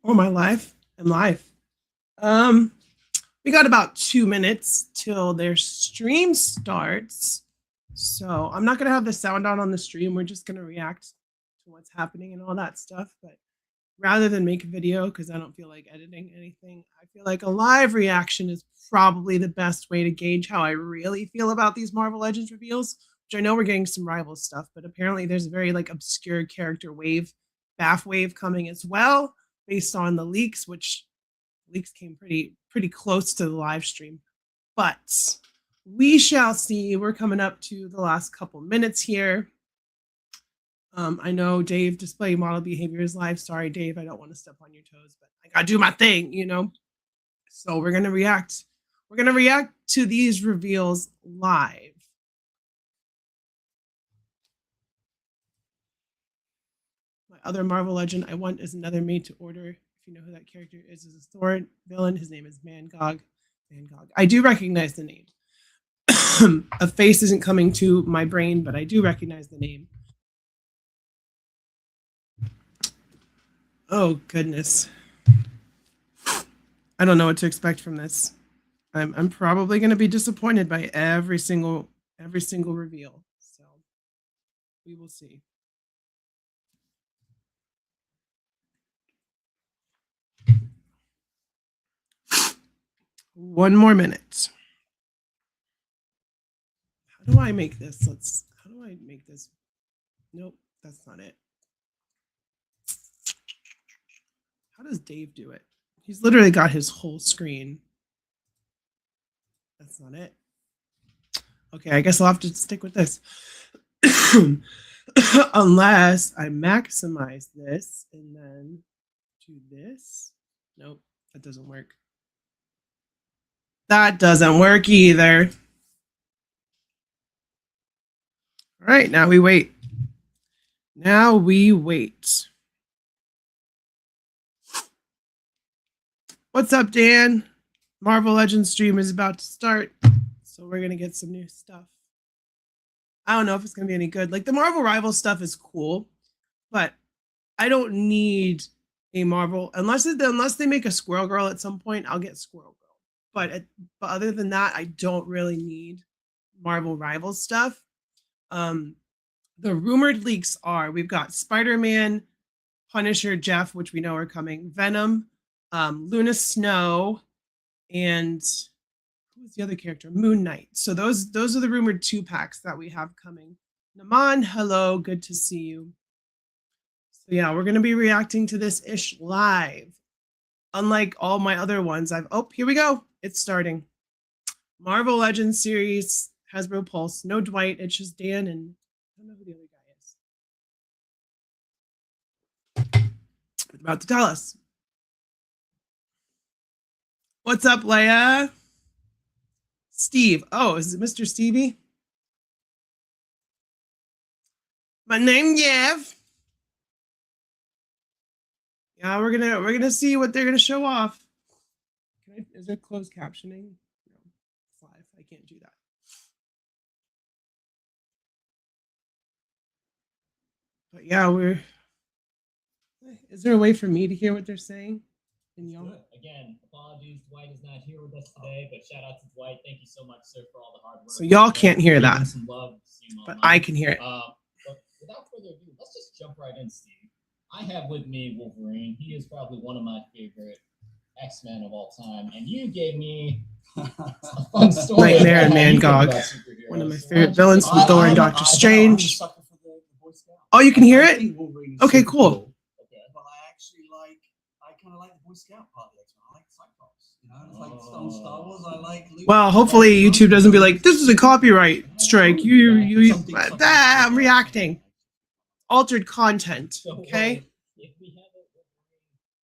Or my life and life. We got about 2 minutes till their stream starts. So I'm not gonna have the sound on the stream. We're just gonna react to what's happening and all that stuff. But rather than make a video, because I don't feel like editing anything, I feel like a live reaction is probably the best way to gauge how I really feel about these Marvel Legends reveals. Which I know we're getting some rival stuff, but apparently there's a very like obscure character wave, BAF wave coming as well, based on the leaks, which leaks came pretty close to the live stream. But we shall see. We're coming up to the last couple minutes here. I know Dave, display model behavior is live. Sorry, Dave, I don't want to step on your toes, but I gotta do my thing, you know. So we're gonna react. We're gonna react to these reveals live. My other Marvel Legend I want is another made to order. If you know who that character is a Thor villain. His name is Mangog. Mangog. I do recognize the name. A face isn't coming to my brain, but I do recognize the name. Oh goodness. I don't know what to expect from this. I'm probably going to be disappointed by every single reveal. So we will see. One more minute. How do I make this? How do I make this? Nope, that's not it. How does Dave do it? He's literally got his whole screen. That's not it. Okay, I guess I'll have to stick with this. Unless I maximize this and then do this. Nope, that doesn't work. That doesn't work either. All right, now we wait. Now we wait. What's up, Dan? Marvel Legends stream is about to start, so we're going to get some new stuff. I don't know if it's going to be any good. Like, the Marvel Rival stuff is cool, but I don't need a Marvel, unless they make a Squirrel Girl at some point, I'll get Squirrel Girl. But other than that, I don't really need Marvel Rival stuff. The rumored leaks are, we've got Spider-Man, Punisher, Jeff, which we know are coming, Venom, Luna Snow, and who's the other character? Moon Knight. So those are the rumored 2-packs that we have coming. Naman, hello, good to see you. So yeah, we're gonna be reacting to this ish live. Unlike all my other ones, here we go. It's starting. Marvel Legends series, Hasbro Pulse. No Dwight, it's just Dan and I don't know who the other guy is. It's about to tell us. What's up, Leia? Steve. Oh, is it Mr. Stevie? My name, Yev. Yeah, we're gonna see what they're gonna show off. Is there closed captioning? No, it's live. I can't do that. But yeah, is there a way for me to hear what they're saying? And y'all? Again, apologies, Dwight is not here with us today, but shout out to Dwight. Thank you so much, sir, for all the hard work. So y'all can't hear that, some love, but I can hear it. But without further ado, let's just jump right in, Steve. I have with me Wolverine. He is probably one of my favorite X-Men of all time, and you gave me a fun story. Nightmare and Mangog, one of my favorite villains from Thor and Doctor Strange. Oh, you can hear it? Okay, cool. But I kind of like the Boy Scout part of the X-Men. I like Cyclops. You know, it's like on Star Wars. I like Luke. Well, hopefully YouTube doesn't be like, this is a copyright strike. I'm reacting. Altered content, okay? If we have a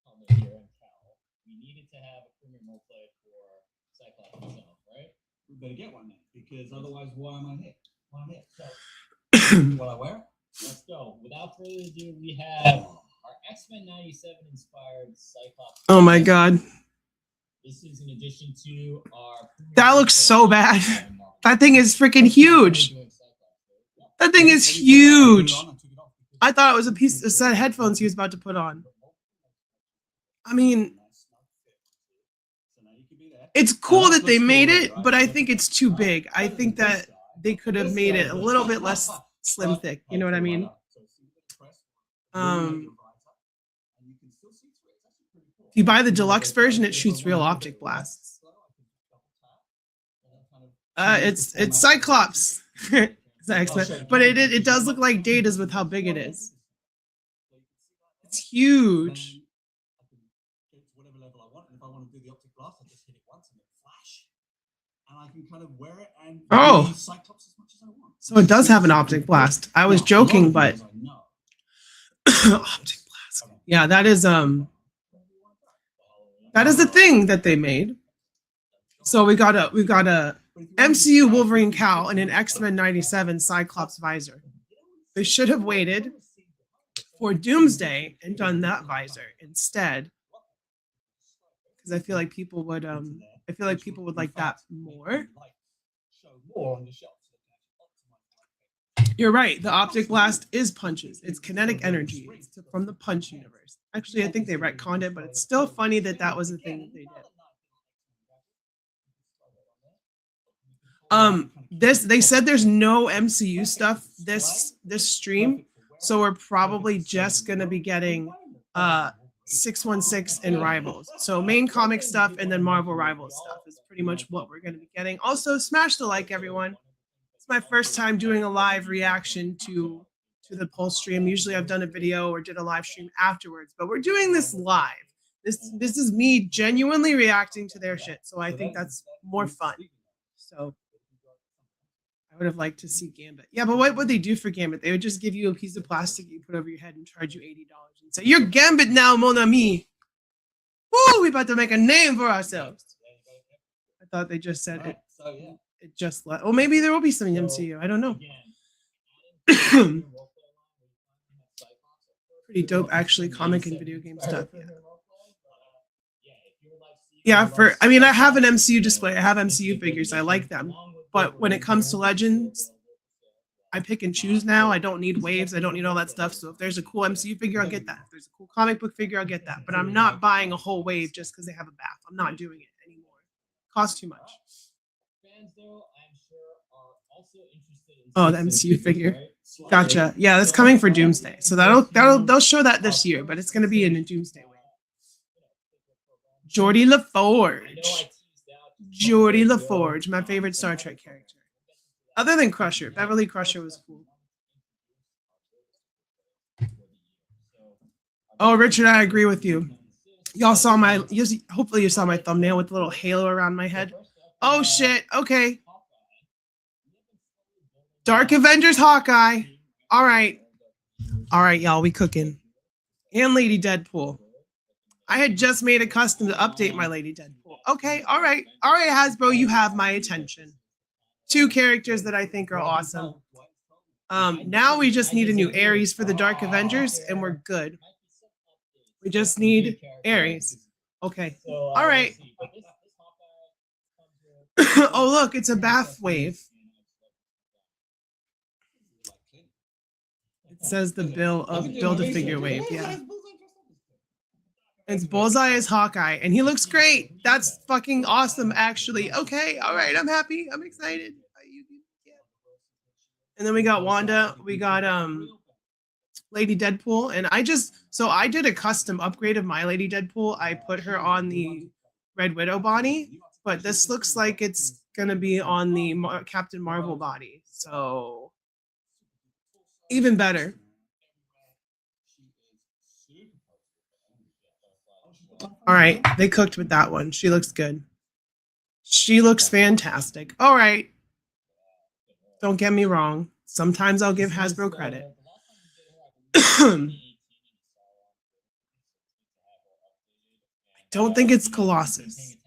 helmet here in Cal, we needed to have a premium roleplay for Cyclops himself, right? We better get one then, because otherwise, why am I here? Why am I here? So, what I wear? Let's go. Without further ado, we have our X-Men 97 inspired Cyclops. Oh my god. This is in addition to our... That looks so bad. That thing is freaking huge. That thing is huge. I thought it was a set of headphones he was about to put on. I mean, Nice snug fit. So now you can be there. it's cool That that they looks made cool, it, right? but I Look think at it's that, too right? big. I Better think than this that guy. they could have This made guy it a looks- little bit less slim thick. You know what I mean? So see the press, illuminate Um, it brighter, and you can still see through it. It's actually pretty cool. if you buy the deluxe version, it shoots real optic blasts. It's Cyclops. It's X-Men, but it does look like Data's with how big it is. It's huge. I can get it to whatever level I want, and if I want to do the optic blast, I just hit it once and it flash, and I can kind of wear it and Oh. be Cyclops as much as I want. So it does have an optic blast. I was Now, a lot joking, of but videos I know. optic blast. Yeah, that is the thing that they made. So we got a MCU Wolverine cowl and an X-Men 97 Cyclops visor. They should have waited for Doomsday and done that visor instead, because I feel like people would like that more. You're right. The optic blast is punches. It's kinetic energy. It's from the Punch universe. Actually, I think they retconned it, but it's still funny that that was the thing that they did. They said there's no MCU stuff this stream, so we're probably just gonna be getting 616 and Rivals. So main comic stuff and then Marvel Rivals stuff is pretty much what we're gonna be getting. Also, smash the like, everyone. It's my first time doing a live reaction to the Pulse stream. Usually I've done a video or did a live stream afterwards, but we're doing this live. This is me genuinely reacting to their shit, so I think that's more fun. So I would have liked to see Gambit. Yeah, but what would they do for Gambit? They would just give you a piece of plastic you put over your head and charge you $80 and say, "You're Gambit now, mon ami." Woo, we about to make a name for ourselves. I thought they just said it. So yeah. It just let. Oh, maybe there will be some MCU. I don't know. Pretty dope, actually, comic and video game stuff. Yeah, I have an MCU display. I have MCU figures. I like them. But when it comes to Legends, I pick and choose now. I don't need waves. I don't need all that stuff. So if there's a cool MCU figure, I'll get that. If there's a cool comic book figure, I'll get that. But I'm not buying a whole wave just because they have a bath. I'm not doing it anymore. It costs too much. Oh, the MCU figure. Gotcha. Yeah, that's coming for Doomsday. So they'll show that this year, but it's gonna be in a Doomsday way. Geordie LaForge. Geordie LaForge, my favorite Star Trek character. Other than Crusher. Beverly Crusher was cool. Oh, Richard, I agree with you. Y'all saw hopefully you saw my thumbnail with the little halo around my head. Oh shit. Okay. Dark Avengers Hawkeye. All right, y'all, we cooking. And Lady Deadpool. I had just made a custom to update my Lady Deadpool. Okay, all right, Hasbro, you have my attention. 2 characters that I think are awesome. Now we just need a new Ares for the Dark Avengers, and we're good. We just need Ares. Okay, all right. Oh, look, it's a bath wave. It says the build a figure wave. Yeah. It's Bullseye as Hawkeye, and he looks great. That's fucking awesome, actually. Okay, all right, I'm happy. I'm excited. And then we got Wanda. We got Lady Deadpool, and I did a custom upgrade of my Lady Deadpool. I put her on the Red Widow body, but this looks like it's gonna be on the Captain Marvel body. So even better. All right, they cooked with that one. She looks good. She looks fantastic. All right. Don't get me wrong. Sometimes I'll give Hasbro credit. I don't think it's Colossus.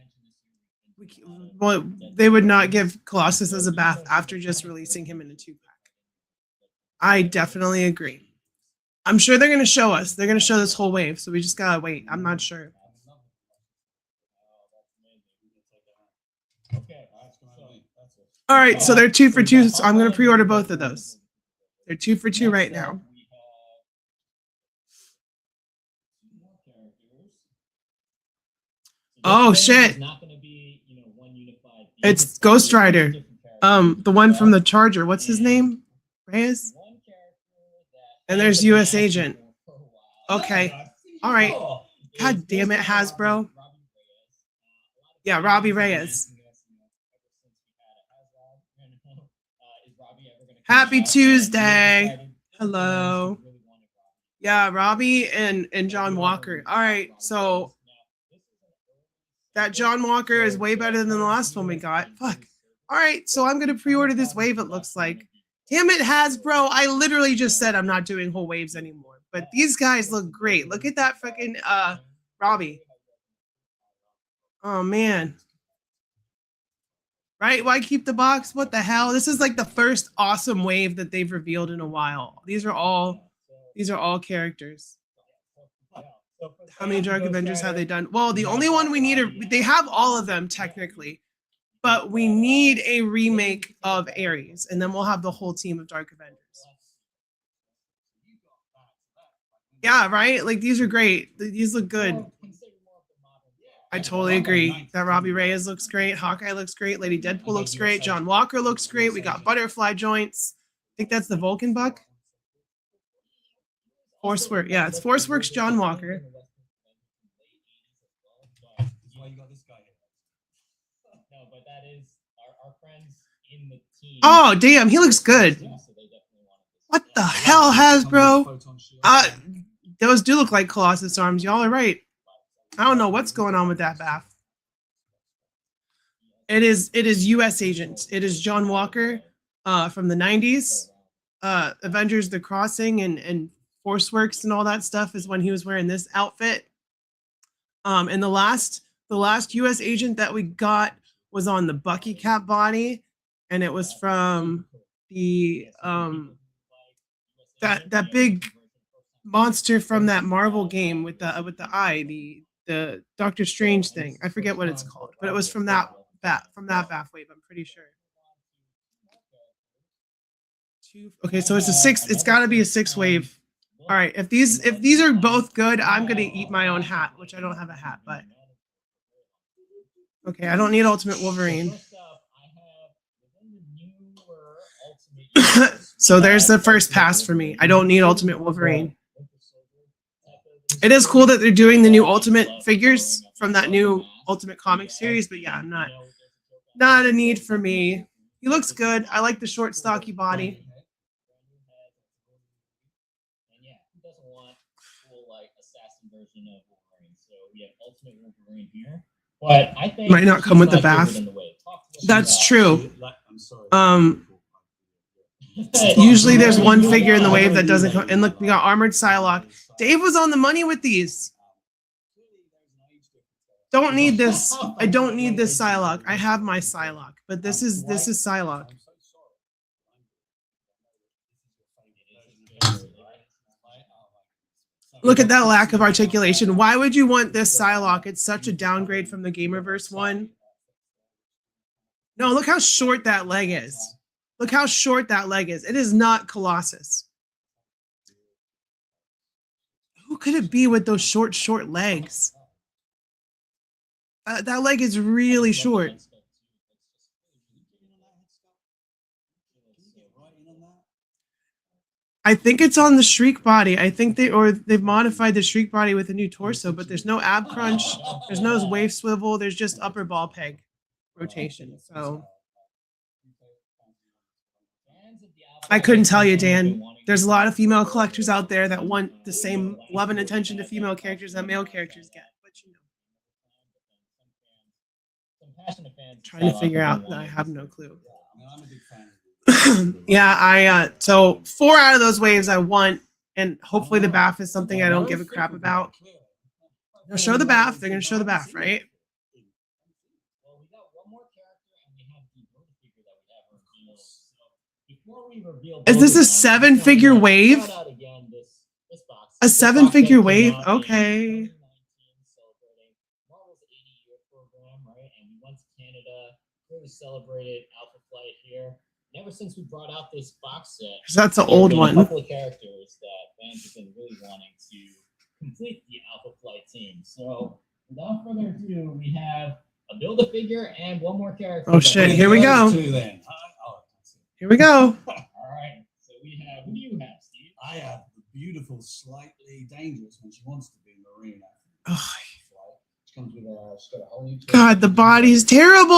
Well, they would not give Colossus as a bath after just releasing him in a 2-pack. I definitely agree. I'm sure they're going to show us. They're going to show this whole wave, so we just got to wait. I'm not sure. All right, so they're 2 for 2, so I'm going to pre-order both of those. They're 2 for 2 right now. Oh, this thing shit. is not gonna be, you know, one unified theme. It's Ghost gonna be Rider. different characters. The one from the Charger. What's his And name? Reyes? one character that And there's fans have been US asking Agent. for a while. Okay. All right. Oh, God is damn it, Ghost Rider Hasbro. Robbie Reyes. Yeah, A lot of Robbie fans have been Reyes. asking us, you know, ever since we had a Hasbro, you know, is Robbie ever gonna come Happy back? And we Tuesday. decided Hello. we really wanted Robbie. Yeah, Robbie and John Walker. All right. So that John Walker is way better than the last one we got. Fuck. All right. So I'm going to pre-order this wave, it looks like. Damn it, Hasbro. I literally just said I'm not doing whole waves anymore. But these guys look great. Look at that fucking Robbie. Oh, man. Right? Why keep the box? What the hell? This is like the first awesome wave that they've revealed in a while. These are all characters. How many Dark Avengers have they done? Well, the only one we need they have all of them technically, but we need a remake of Ares, and then we'll have the whole team of Dark Avengers. Yeah, right? Like these are great. These look good. I totally agree. That Robbie Reyes looks great. Hawkeye looks great. Lady Deadpool looks great. John Walker looks great. We got butterfly joints. I think that's the Vulcan buck. Forceworks. Yeah, it's Forceworks John Walker. No, but that is our friends in the team. Oh, damn, he looks good. What the hell, Hasbro? Those do look like Colossus arms. Y'all are right. I don't know what's going on with that bath. It is US Agent. It is John Walker from the 90s. Avengers The Crossing and Forceworks and all that stuff is when he was wearing this outfit. And the last US Agent that we got was on the Bucky cap body, and it was from the that big monster from that Marvel game with the eye, the Doctor Strange thing. I forget what it's called, but it was from that bath wave, I'm pretty sure. Okay, so it's a 6, it's got to be a 6 wave. All right, if these are both good, I'm going to eat my own hat, which I don't have a hat, but okay, I don't need Ultimate Wolverine. So there's the first pass for me. I don't need Ultimate Wolverine. It is cool that they're doing the new Ultimate figures from that new Ultimate comic series, but yeah, not a need for me. He looks good. I like the short, stocky body. And yeah, who doesn't want cool like assassin version of Wolverine? So we have Ultimate Wolverine here, but I think might not come with the bath. That's true. Usually there's one figure in the wave that doesn't come. And look, we got Armored Psylocke. Dave was on the money with these. Don't need this. I don't need this Psylocke. I have my Psylocke, but this is Psylocke. Look at that lack of articulation. Why would you want this Psylocke? It's such a downgrade from the Gamerverse one. No, look how short that leg is. Look how short that leg is. It is not Colossus. Who could it be with those short legs? That leg is really short. I think it's on the Shriek body. I think they've modified the Shriek body with a new torso, but there's no ab crunch. There's no wave swivel. There's just upper ball peg rotation. So I couldn't tell you, Dan. There's a lot of female collectors out there that want the same love and attention to female characters that male characters get. But you know, trying to figure out that I have no clue. Yeah, so 4 out of those waves I want, and hopefully the bath is something I don't give a crap about. They'll show the bath. They're gonna show the bath, right? Is this a 7-figure wave? A 7-figure wave? Okay. Celebrated Alpha Flight here. And ever since we brought out this box set, that's an old one. A couple of characters that fans have been really wanting to complete the Alpha Flight team. So without further ado, we have a Build-A-Figure and one more character. Oh, shit, here we go. Two then. Here we go. All right. So we have. Who do you have, Steve? I have the beautiful, slightly dangerous when she wants to be Marina. Oh, She comes with a. She's got a whole new. God, the body's terrible.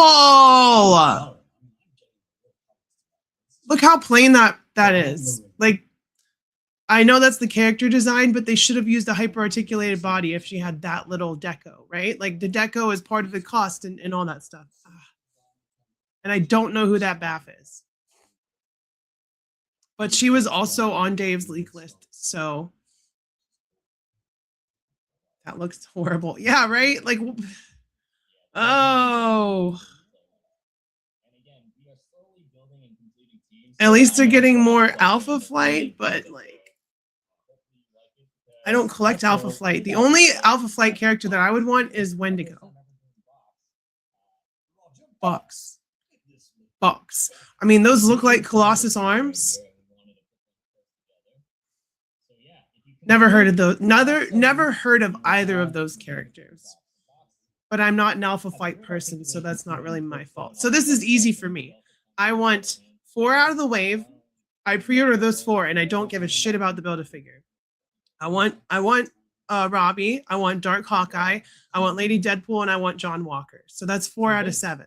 Look how plain that is. Like, I know that's the character design, but they should have used a hyper-articulated body if she had that little deco, right? Like, the deco is part of the cost and all that stuff. And I don't know who that Baff is. But she was also on Dave's leak list, so that looks horrible. Yeah, right? Like, oh. At least they're getting more Alpha Flight, but like, I don't collect Alpha Flight. The only Alpha Flight character that I would want is Wendigo. Box. I mean, those look like Colossus arms. Never heard of those. Never heard of either of those characters. But I'm not an Alpha Flight person, so that's not really my fault. So this is easy for me. I want 4 out of the wave. I pre-order those 4, and I don't give a shit about the Build-A-Figure. I want Robbie. I want Dark Hawkeye. I want Lady Deadpool, and I want John Walker. So that's 4 out of 7.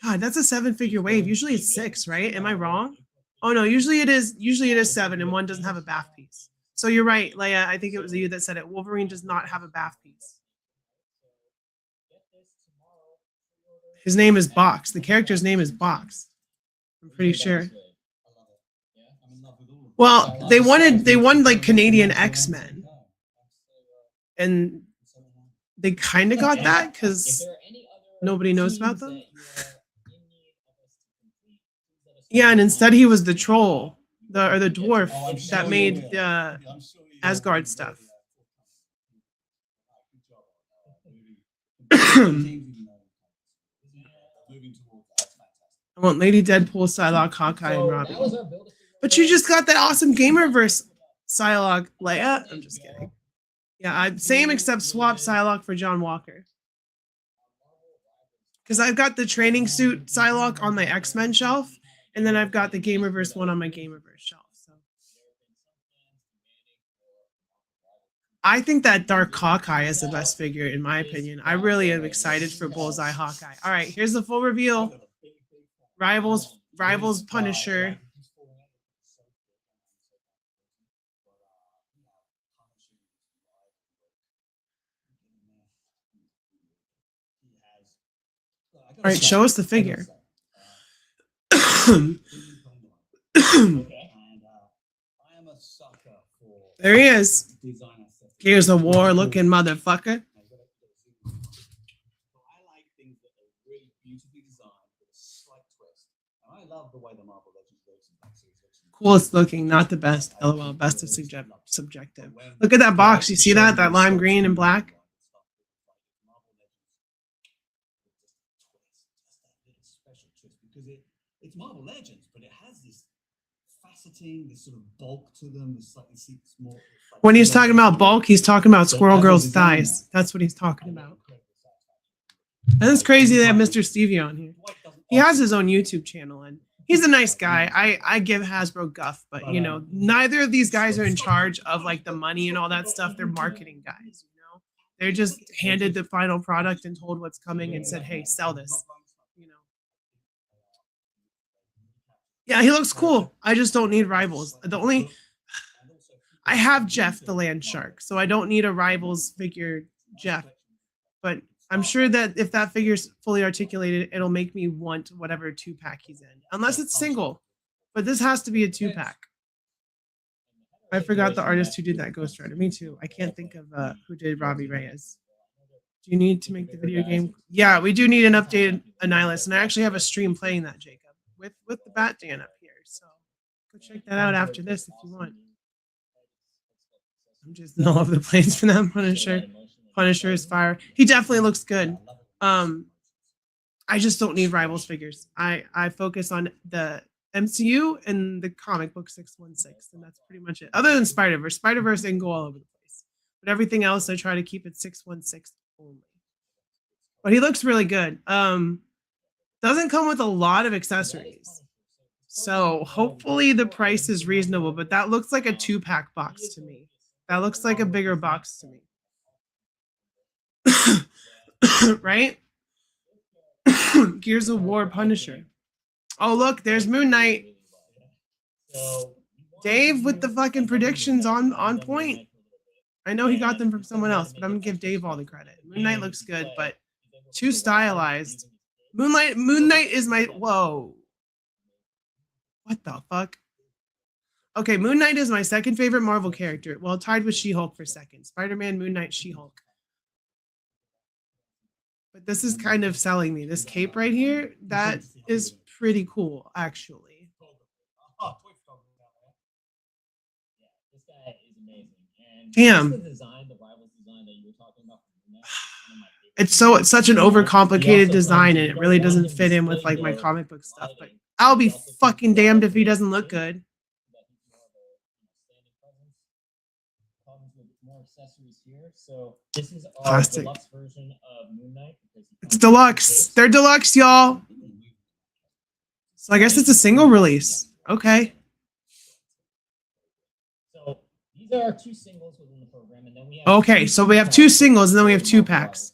God, that's a 7-figure wave. Usually it's 6, right? Am I wrong? Oh no, usually it is 7, and one doesn't have a Baff piece. So you're right, Leia. I think it was you that said it. Wolverine does not have a Baff piece. His name is Box. The character's name is Box. I'm pretty sure. Well, they won like Canadian X-Men. And they kind of got that because nobody knows about them. Yeah, and instead he was the troll, the dwarf that made Asgard stuff. I want Lady Deadpool, Psylocke, Hawkeye, and Robbie. But you just got that awesome Gamerverse Psylocke, Leia. I'm just kidding. Yeah, same except swap Psylocke for John Walker. Because I've got the training suit Psylocke on my X-Men shelf, and then I've got the Gamerverse one on my Gamerverse shelf. So I think that Dark Hawkeye is the best figure, in my opinion. I really am excited for Bullseye Hawkeye. All right, here's the full reveal. Rivals Punisher. All right, show us the figure. There he is. Here's a war looking motherfucker. Coolest looking, not the best. LOL, best of subjective. Look at that box. You see that? That lime green and black? It's Marvel Legends, but it has this faceting, this sort of bulk to them. This slightly more. When he's talking about bulk, he's talking about Squirrel Girl's thighs. That's what he's talking about. And it's crazy they have Mr. Stevie on here. He has his own YouTube channel, and he's a nice guy. I give Hasbro guff, but you know, neither of these guys are in charge of like the money and all that stuff. They're marketing guys, you know. They're just handed the final product and told what's coming and said, "Hey, sell this." You know. Yeah, he looks cool. I just don't need rivals. I have Jeff the Land Shark, so I don't need a rivals figure Jeff. But I'm sure that if that figure's fully articulated, it'll make me want whatever 2-pack he's in. Unless it's single. But this has to be a 2-pack. I forgot the artist who did that Ghost Rider. Me too. I can't think of who did Robbie Reyes. Do you need to make the video game? Yeah, we do need an updated Annihilus. And I actually have a stream playing that, Jacob, with the Bat Dan up here. So go check that out after this if you want. I'm just all over the place for that Punisher. Punisher is fire. He definitely looks good. I just don't need rivals figures. I focus on the MCU and the comic book 616, and that's pretty much it. Other than Spider-Verse. Spider-Verse can go all over the place. But everything else, I try to keep it 616 only. But he looks really good. Doesn't come with a lot of accessories. So hopefully the price is reasonable, but that looks like a 2-pack box to me. That looks like a bigger box to me. Right? Gears of War Punisher. Oh, look, there's Moon Knight. Dave with the fucking predictions on point. I know he got them from someone else, but I'm gonna give Dave all the credit. Moon Knight looks good, but too stylized. Moon Knight is my whoa. What the fuck? Okay, Moon Knight is my second favorite Marvel character. Well, tied with She-Hulk for second. Spider-Man, Moon Knight, She-Hulk. But this is kind of selling me. This cape right here, that is pretty cool, actually. This guy is amazing. And damn. The design, the Rivals design that you were talking about. It's such an overcomplicated design, and it really doesn't fit in with like my comic book stuff. But I'll be fucking damned if he doesn't look good. More accessories here. So this is our plastic deluxe version of Moon Knight. It's deluxe. They're deluxe, y'all. So I guess it's a single release. Okay. So these are our 2 singles within the program, and then we have okay. So we have 2 singles, and then we have 2 packs.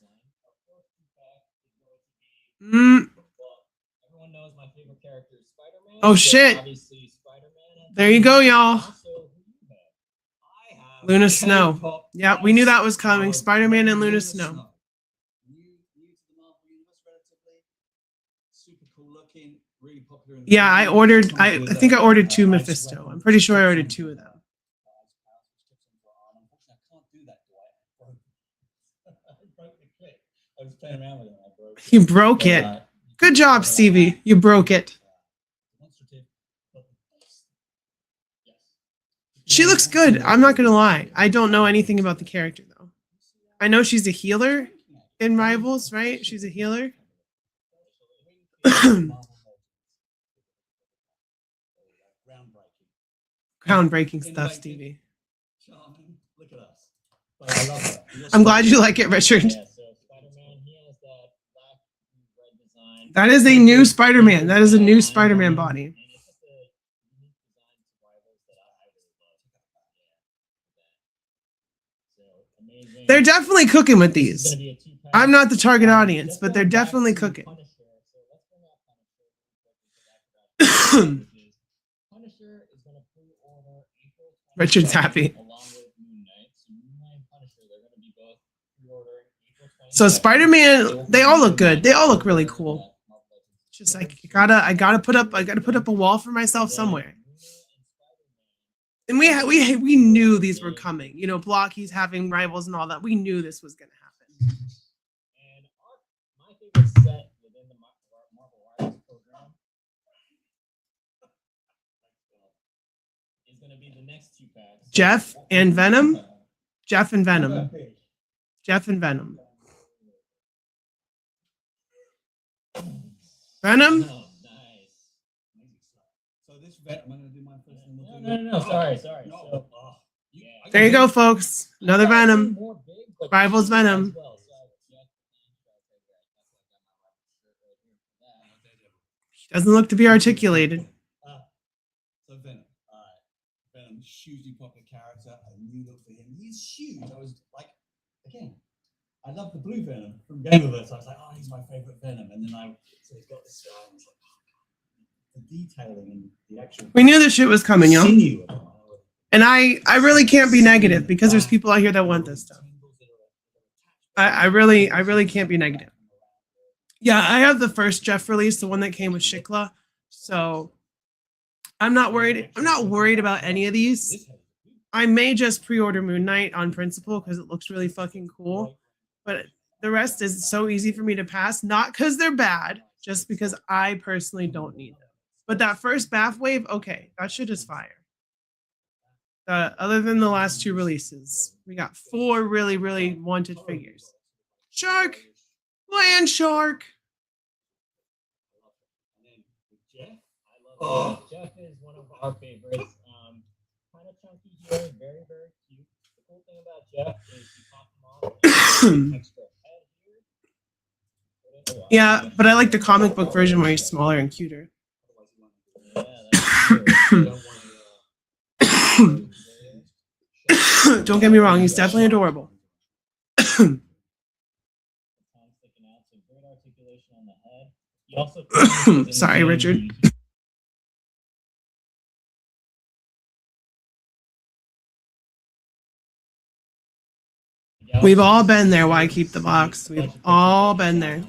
Everyone knows my favorite character is Spider-Man. Oh shit! Obviously, Spider-Man. There you go, y'all. Luna Snow. Yeah, we knew that was coming. Spider-Man and Luna Snow. Yeah, I think I ordered 2 Mephisto. I'm pretty sure I ordered 2 of them. You broke it. Good job, Stevie. You broke it. She looks good. I'm not gonna lie. I don't know anything about the character though. I know she's a healer in Rivals, right? She's a healer. Groundbreaking stuff, Stevie. I'm glad you like it, Richard. That is a new Spider-Man. That is a new Spider-Man body. They're definitely cooking with these. I'm not the target audience, but they're definitely cooking. Richard's happy. So Spider-Man, they all look good. They all look really cool. Just like I gotta put up a wall for myself somewhere. And we knew these were coming. You know, Blocky's having Rivals and all that. We knew this was gonna happen. And my favorite set within the Marvel Rivals program is gonna be the next 2 packs. Jeff and Venom. Jeff and Venom. Jeff and Venom. Venom. Oh, nice. So this vet, I'm gonna do my first one. No. Sorry. No. So, There you go, folks. Another Venom. Rivals Venom. Doesn't look to be articulated. So Venom. All right. Venom, hugely popular character. A new look for him. He's huge. I was like, again, I love the blue Venom from Gameverse. I was like, oh, he's my favorite Venom. And then so he's got this guy. And I was like, oh, the detailing and the actual. We knew this shit was coming, y'all. And I really can't be negative because there's people out here that want this stuff. I really can't be negative. Yeah, I have the first Jeff release, the one that came with Shikla. So I'm not worried. I'm not worried about any of these. I may just pre-order Moon Knight on principle because it looks really fucking cool. But the rest is so easy for me to pass, not because they're bad, just because I personally don't need them. But that first Bath Wave, okay, that shit is fire. Other than the last 2 releases, we got 4 really, really wanted figures. Shark! Land Shark! Jeff is one of our favorites. Kind of chunky here, very, very cute. cool thing about Jeff is you pop him off and extra head here. Yeah, but I like the comic book version where he's smaller and cuter. Yeah, that's true. Don't get me wrong, he's definitely adorable. Tongue sticking out, so great articulation on the head. He also Sorry, Richard. We've all been there. Why keep the box? We've all been there.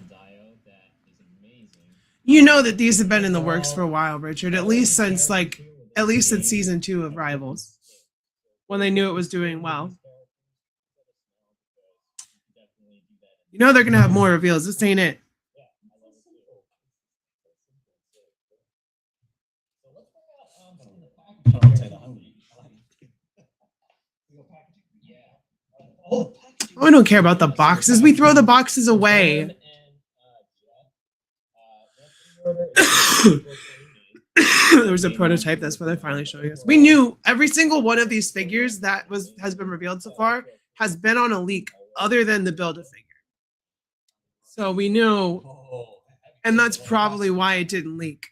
You know that these have been in the works for a while, Richard. At least since season 2 of Rivals, when they knew it was doing well. You know they're gonna have more reveals. This ain't it. Oh, I don't care about the boxes. We throw the boxes away. There was a prototype. That's what they're finally showing us. We knew every single one of these figures that has been revealed so far has been on a leak other than the Build-A-Figure. So we knew, and that's probably why it didn't leak.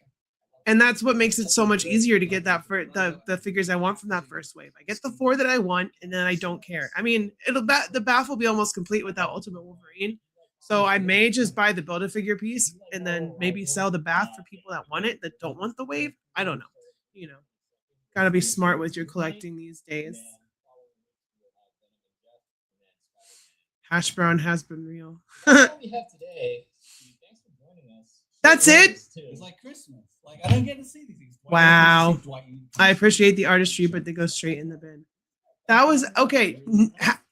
And that's what makes it so much easier to get that for the figures I want from that first wave. I get the 4 that I want, and then I don't care. I mean, the BAF will be almost complete without Ultimate Wolverine. So I may just buy the Build-A-Figure piece and then maybe sell the BAF for people that want it, that don't want the wave. I don't know. You know, gotta be smart with your collecting these days. Hash brown has been real. That's all we have today. Thanks for joining us. That's it? It's like Christmas. Like, I don't get to see these things. Wow. I appreciate the artistry, but they go straight in the bin. That was okay.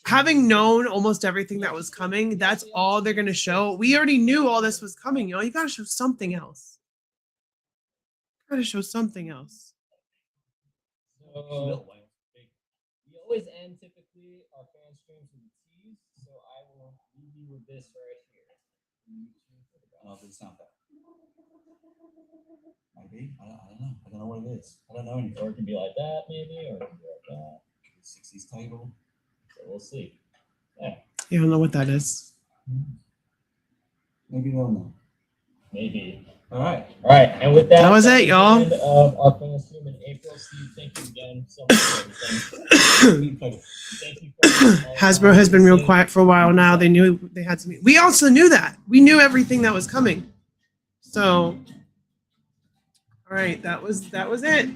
Having known almost everything that was coming, that's all they're going to show. We already knew all this was coming, y'all. You got to show something else. Got to show something else. So, we always end typically our fan streams with a tease, so I will leave you with this right here. Oh, it's not that. Maybe. I don't know. I don't know what it is. I don't know anything. Or it can be like that, maybe, or it can be like that. 60s table. So we'll see. Yeah. You don't know what that is. Maybe they'll know. Maybe. All right. All right. And with that, That was it, y'all. End of our fan stream in April. Steve, thank you again so much for everything. Thank you for Hasbro has been real quiet for a while now. They knew they had to. We also knew that. We knew everything that was coming. So, all right, that was it.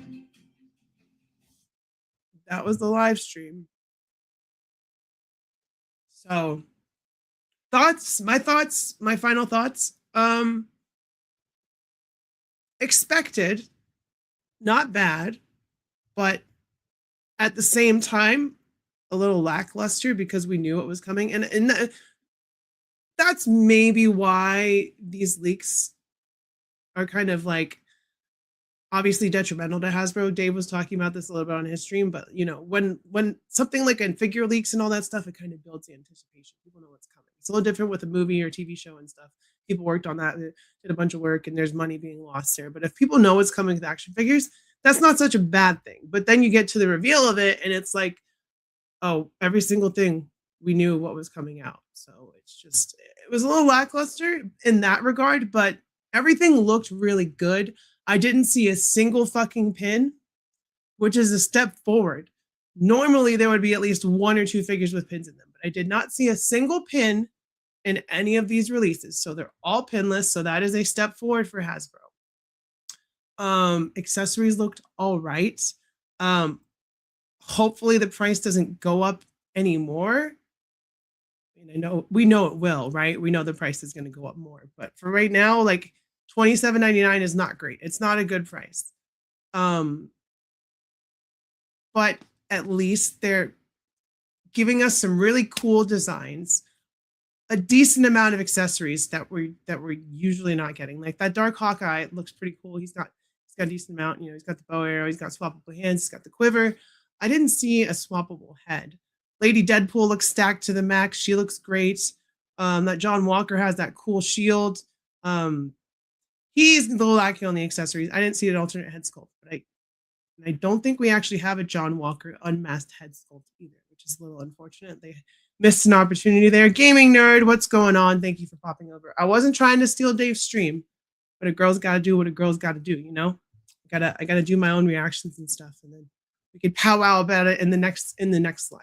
That was the live stream. So, my final thoughts. Expected, not bad, but at the same time, a little lackluster because we knew it was coming. And that's maybe why these leaks are kind of like obviously detrimental to Hasbro. Dave was talking about this a little bit on his stream, but you know, when something like in figure leaks and all that stuff, it kind of builds the anticipation. People know what's coming. It's a little different with a movie or TV show and stuff. People worked on that, did a bunch of work, and there's money being lost there. But if people know what's coming with action figures, that's not such a bad thing. But then you get to the reveal of it, and it's like, oh, every single thing we knew what was coming out. So it was a little lackluster in that regard, but everything looked really good. I didn't see a single fucking pin, which is a step forward. Normally, there would be at least 1 or 2 figures with pins in them, but I did not see a single pin in any of these releases. So they're all pinless. So that is a step forward for Hasbro. Accessories looked all right. Hopefully the price doesn't go up anymore. I mean, we know it will, right? We know the price is going to go up more, but for right now, like $27.99 is not great. It's not a good price. But at least they're giving us some really cool designs, a decent amount of accessories that we're usually not getting. Like that Dark Hawkeye looks pretty cool. He's got a decent amount. You know, he's got the bow arrow, he's got swappable hands, he's got the quiver. I didn't see a swappable head. Lady Deadpool looks stacked to the max. She looks great. That John Walker has that cool shield. He's a little lacking on the accessories. I didn't see an alternate head sculpt, but I don't think we actually have a John Walker unmasked head sculpt either, which is is a little unfortunate. They missed an opportunity there. Gaming nerd, what's going on? Thank you for popping over. I wasn't trying to steal Dave's stream, but a girl's got to do what a girl's got to do, you know? I gotta do my own reactions and stuff, and then we could powwow about it in the next live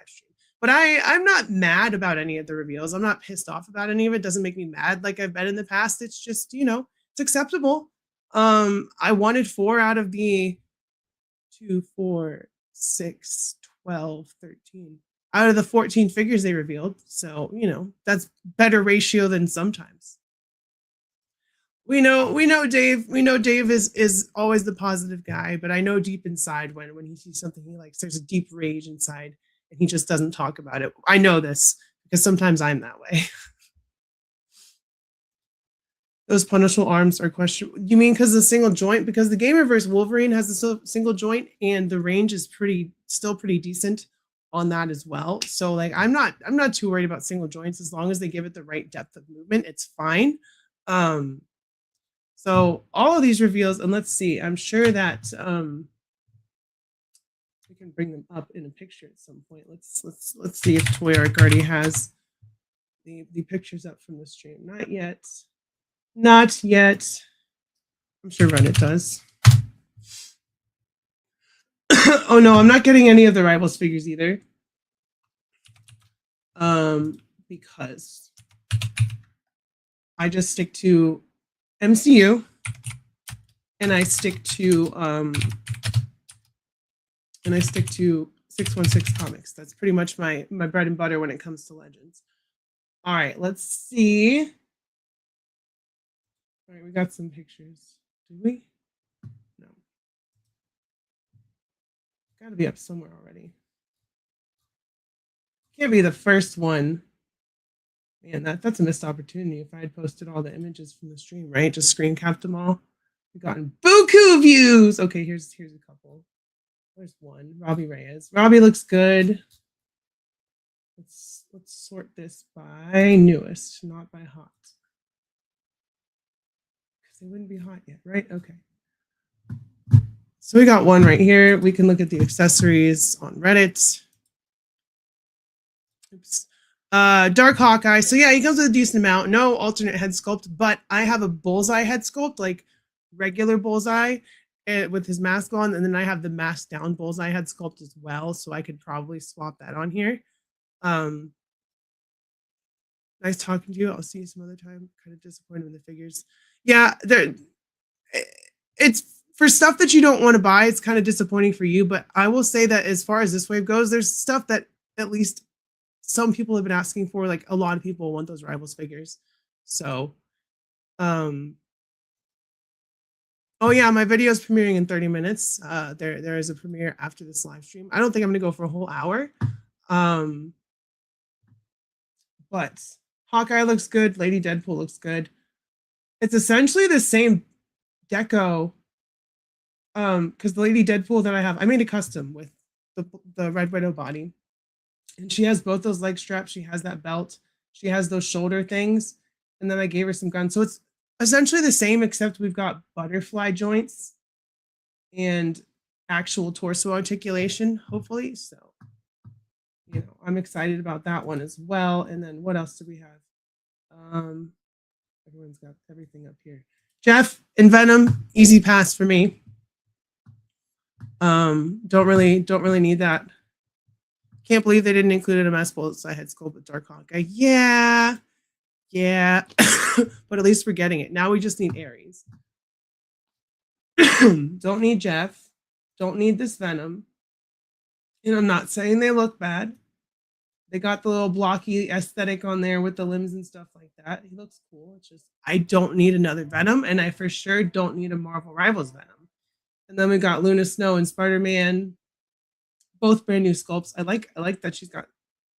stream. But I'm not mad about any of the reveals. I'm not pissed off about any of it. It doesn't make me mad like I've been in the past. It's just, you know, it's acceptable. I wanted 4 out of the 2, 4, 6, 12, 13 out of the 14 figures they revealed. So, you know, that's better ratio than sometimes. We know Dave is always the positive guy, but I know deep inside when he sees something he likes, there's a deep rage inside and he just doesn't talk about it. I know this because sometimes I'm that way. Those punishable arms are questionable. You mean because of the single joint? Because the Gamerverse Wolverine has a single joint and the range is still pretty decent on that as well. So like I'm not too worried about single joints as long as they give it the right depth of movement. It's fine. So all of these reveals, and let's see, I'm sure that we can bring them up in a picture at some point. Let's see if Toy Arc already has the pictures up from the stream. Not yet. Not yet. I'm sure Reddit does. Oh no, I'm not getting any of the Rivals figures either. Because I just stick to MCU and I stick to 616 comics. That's pretty much my bread and butter when it comes to Legends. All right, let's see. All right, we got some pictures. Did we? No. Got to be up somewhere already. Can't be the first one. Man, that's a missed opportunity. If I had posted all the images from the stream, right? Just screen capped them all. We've gotten buku views. Okay, here's a couple. There's one. Robbie Reyes. Robbie looks good. Let's sort this by newest, not by hot. Because they wouldn't be hot yet, right? Okay. So we got one right here. We can look at the accessories on Reddit. Oops. Dark Hawkeye. So yeah, he comes with a decent amount. No alternate head sculpt, but I have a bullseye head sculpt, like regular bullseye with his mask on, and then I have the mask down bullseye head sculpt as well, so I could probably swap that on here. Nice talking to you. I'll see you some other time. Kind of disappointed with the figures. Yeah, it's for stuff that you don't want to buy. It's kind of disappointing for you, but I will say that as far as this wave goes, there's stuff that at least some people have been asking for. Like a lot of people want those Rivals figures. So, oh yeah, my video is premiering in 30 minutes. There is a premiere after this live stream. I don't think I'm gonna go for a whole hour. But Hawkeye looks good. Lady Deadpool looks good. It's essentially the same deco. Because the Lady Deadpool that I have, I made a custom with the Red Widow body. And she has both those leg straps. She has that belt. She has those shoulder things. And then I gave her some guns. So it's essentially the same, except we've got butterfly joints and actual torso articulation, hopefully. So, you know, I'm excited about that one as well. And then what else do we have? Everyone's got everything up here. Jeff and Venom, easy pass for me. Don't really need that. Can't believe they didn't include a mass bullseye head sculpt with Dark Hawkeye. Yeah. But at least we're getting it. Now we just need Ares. Don't need Jeff. Don't need this Venom. And I'm not saying they look bad. They got the little blocky aesthetic on there with the limbs and stuff like that. He looks cool. It's just I don't need another Venom, and I for sure don't need a Marvel Rivals Venom. And then we got Luna Snow and Spider-Man, both brand new sculpts. I like that she's got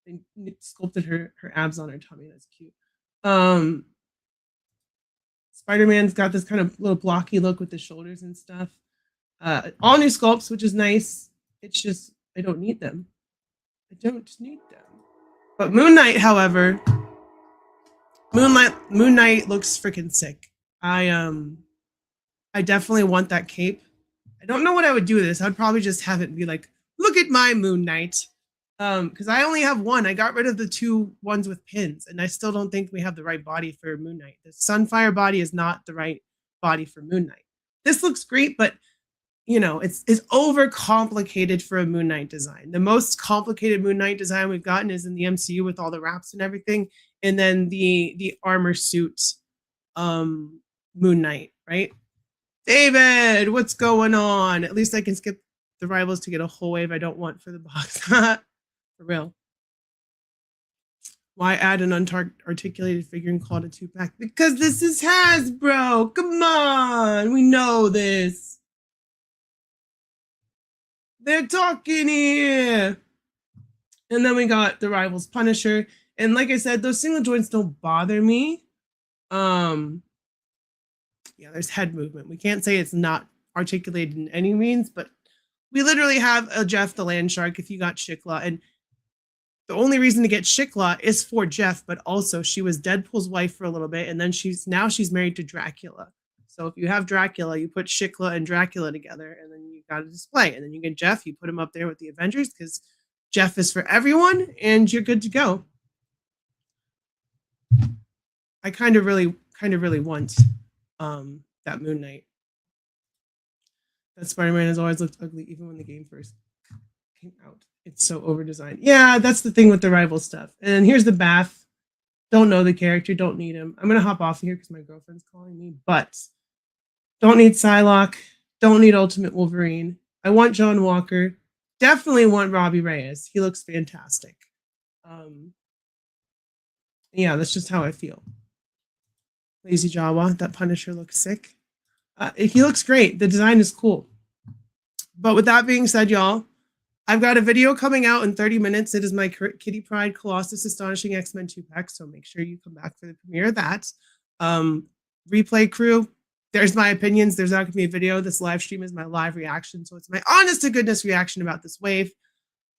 they sculpted her abs on her tummy. That's cute. Spider-Man's got this kind of little blocky look with the shoulders and stuff. All new sculpts, which is nice. It's just I don't need them. I don't need them. But Moon Knight, however, Moon Knight looks freaking sick. I definitely want that cape. I don't know what I would do with this. I'd probably just have it be like, look at my Moon Knight. Because I only have one. I got rid of the 2 ones with pins, and I still don't think we have the right body for Moon Knight. The Sunfire body is not the right body for Moon Knight. This looks great, but you know, it's overcomplicated for a Moon Knight design. The most complicated Moon Knight design we've gotten is in the MCU with all the wraps and everything, and then the armor suit Moon Knight, right? David, what's going on? At least I can skip the rivals to get a whole wave I don't want for the box. For real. Why add an unarticulated figure and call it a 2-pack? Because this is Hasbro. Come on. We know this. They're talking here. And then we got the Rivals Punisher. And like I said, those single joints don't bother me. Yeah, there's head movement. We can't say it's not articulated in any means, but we literally have a Jeff the Land Shark if you got Shikla. And the only reason to get Shikla is for Jeff, but also she was Deadpool's wife for a little bit, and then she's married to Dracula. So if you have Dracula, you put Shikla and Dracula together, and then you got a display. And then you get Jeff, you put him up there with the Avengers because Jeff is for everyone, and you're good to go. I kind of really want that Moon Knight. That Spider-Man has always looked ugly, even when the game first came out. It's so over-designed. Yeah, that's the thing with the rival stuff. And here's the Bath. Don't know the character, don't need him. I'm going to hop off here because my girlfriend's calling me. But don't need Psylocke. Don't need Ultimate Wolverine. I want John Walker. Definitely want Robbie Reyes. He looks fantastic. Yeah, that's just how I feel. Lazy Jawa. That Punisher looks sick. He looks great. The design is cool. But with that being said, y'all, I've got a video coming out in 30 minutes. It is my Kitty Pryde Colossus Astonishing X-Men 2-pack, so make sure you come back for the premiere of that. Replay crew, there's my opinions. There's not going to be a video. This live stream is my live reaction, so it's my honest-to-goodness reaction about this wave.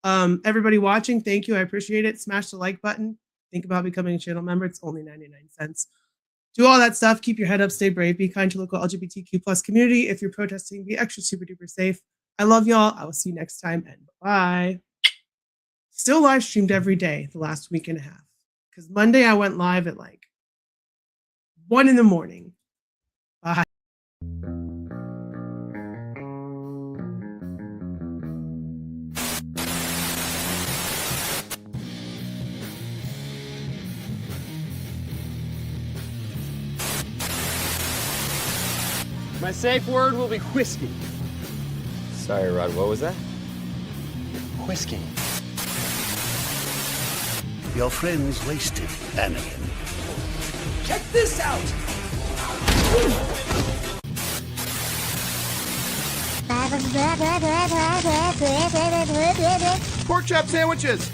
Everybody watching, thank you. I appreciate it. Smash the like button. Think about becoming a channel member. It's only 99 cents. Do all that stuff. Keep your head up. Stay brave. Be kind to local LGBTQ+ community. If you're protesting, be extra super duper safe. I love y'all. I will see you next time, and bye. Still live streamed every day the last week and a half. Because Monday I went live at like 1 in the morning. Bye. My safe word will be whiskey. Sorry, Rod, what was that? Whiskey. Your friend's wasted, Anakin. Check this out! Pork chop sandwiches.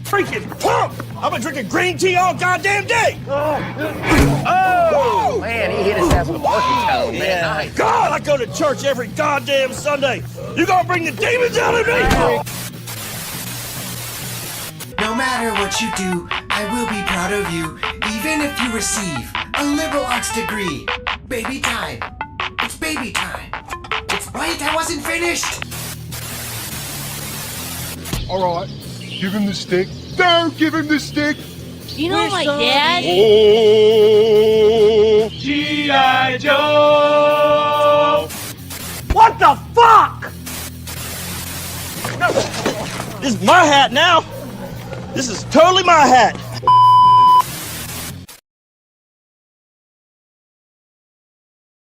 Freaking pump! I've been drinking green tea all goddamn day. Oh! Man, he hit his ass with a parking cone, man. Nice. God, I go to church every goddamn Sunday. You gonna bring the demons out of me? No matter what you do, I will be proud of you, even if you receive a liberal arts degree. Baby time. It's baby time. It's wait, I wasn't finished. All right, give him the stick. Don't give him the stick. You know my dad? Oh, G.I. Joe! What the fuck? This is my hat now. This is totally my hat.